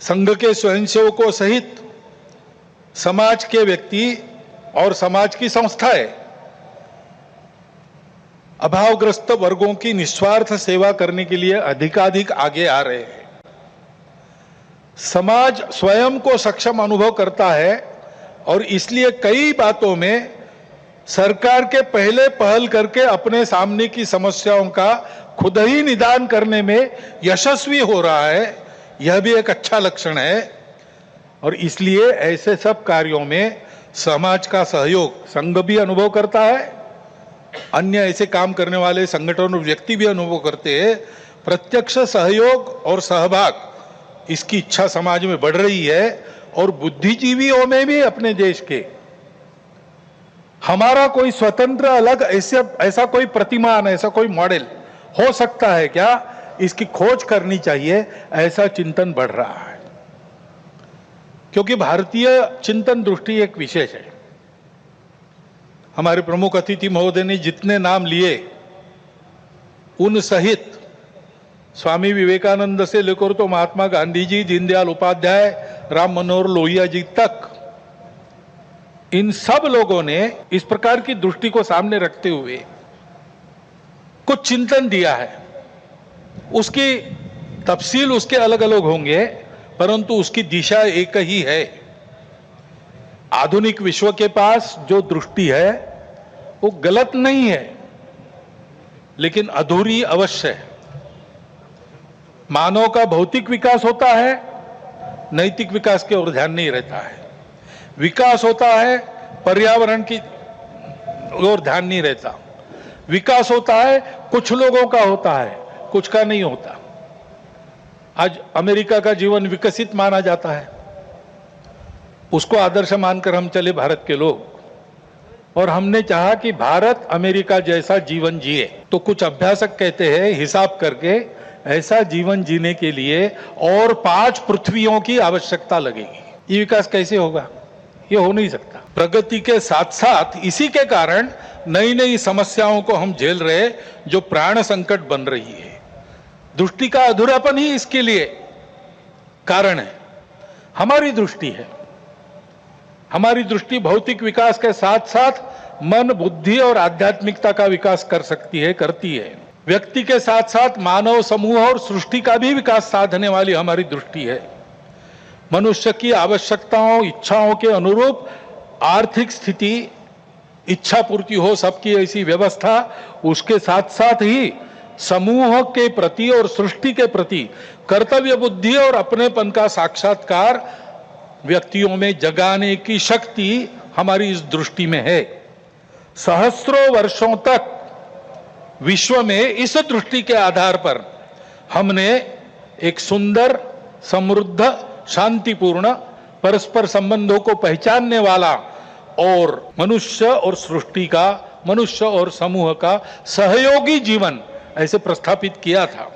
संघ के स्वयंसेवकों सहित समाज के व्यक्ति और समाज की संस्थाएं अभावग्रस्त वर्गों की निस्वार्थ सेवा करने के लिए अधिकाधिक आगे आ रहे हैं। समाज स्वयं को सक्षम अनुभव करता है और इसलिए कई बातों में सरकार के पहले पहल करके अपने सामने की समस्याओं का खुद ही निदान करने में यशस्वी हो रहा है। यह भी एक अच्छा लक्षण है और इसलिए ऐसे सब कार्यों में समाज का सहयोग संघ भी अनुभव करता है, अन्य ऐसे काम करने वाले संगठन और व्यक्ति भी अनुभव करते हैं। प्रत्यक्ष सहयोग और सहभाग इसकी इच्छा समाज में बढ़ रही है और बुद्धिजीवियों में भी अपने देश के हमारा कोई स्वतंत्र अलग ऐसा कोई प्रतिमान, ऐसा कोई मॉडल हो सकता है क्या, इसकी खोज करनी चाहिए, ऐसा चिंतन बढ़ रहा है। क्योंकि भारतीय चिंतन दृष्टि एक विशेष है। हमारे प्रमुख अतिथि महोदय ने जितने नाम लिए उन सहित स्वामी विवेकानंद से लेकर तो महात्मा गांधी जी, दीनदयाल उपाध्याय, राम मनोहर लोहिया जी तक, इन सब लोगों ने इस प्रकार की दृष्टि को सामने रखते हुए कुछ चिंतन दिया है। उसकी तफसील उसके अलग अलग होंगे, परंतु उसकी दिशा एक ही है। आधुनिक विश्व के पास जो दृष्टि है वो गलत नहीं है, लेकिन अधूरी अवश्य है। मानव का भौतिक विकास होता है, नैतिक विकास की ओर ध्यान नहीं रहता है। विकास होता है, पर्यावरण की ओर ध्यान नहीं रहता। विकास होता है, कुछ लोगों का होता है, कुछ का नहीं होता। आज अमेरिका का जीवन विकसित माना जाता है, उसको आदर्श मानकर हम चले भारत के लोग, और हमने चाहा कि भारत अमेरिका जैसा जीवन जिए। तो कुछ अभ्यासक कहते हैं हिसाब करके ऐसा जीवन जीने के लिए और 5 पृथ्वियों की आवश्यकता लगेगी। ये विकास कैसे होगा? ये हो नहीं सकता। प्रगति के साथ साथ इसी के कारण नई नई समस्याओं को हम झेल रहे, जो प्राण संकट बन रही है। दृष्टि का अधूरापन ही इसके लिए कारण है। हमारी दृष्टि है, हमारी दृष्टि भौतिक विकास के साथ साथ मन, बुद्धि और आध्यात्मिकता का विकास कर सकती है, करती है। व्यक्ति के साथ साथ मानव समूह और सृष्टि का भी विकास साधने वाली हमारी दृष्टि है। मनुष्य की आवश्यकताओं, इच्छाओं के अनुरूप आर्थिक स्थिति, इच्छा पूर्ति हो सबकी, ऐसी व्यवस्था, उसके साथ साथ ही समूह के प्रति और सृष्टि के प्रति कर्तव्य बुद्धि और अपनेपन का साक्षात्कार व्यक्तियों में जगाने की शक्ति हमारी इस दृष्टि में है। सहस्रों वर्षों तक विश्व में इस दृष्टि के आधार पर हमने एक सुंदर, समृद्ध, शांतिपूर्ण, परस्पर संबंधों को पहचानने वाला और मनुष्य और सृष्टि का, मनुष्य और समूह का सहयोगी जीवन ऐसे प्रस्थापित किया था।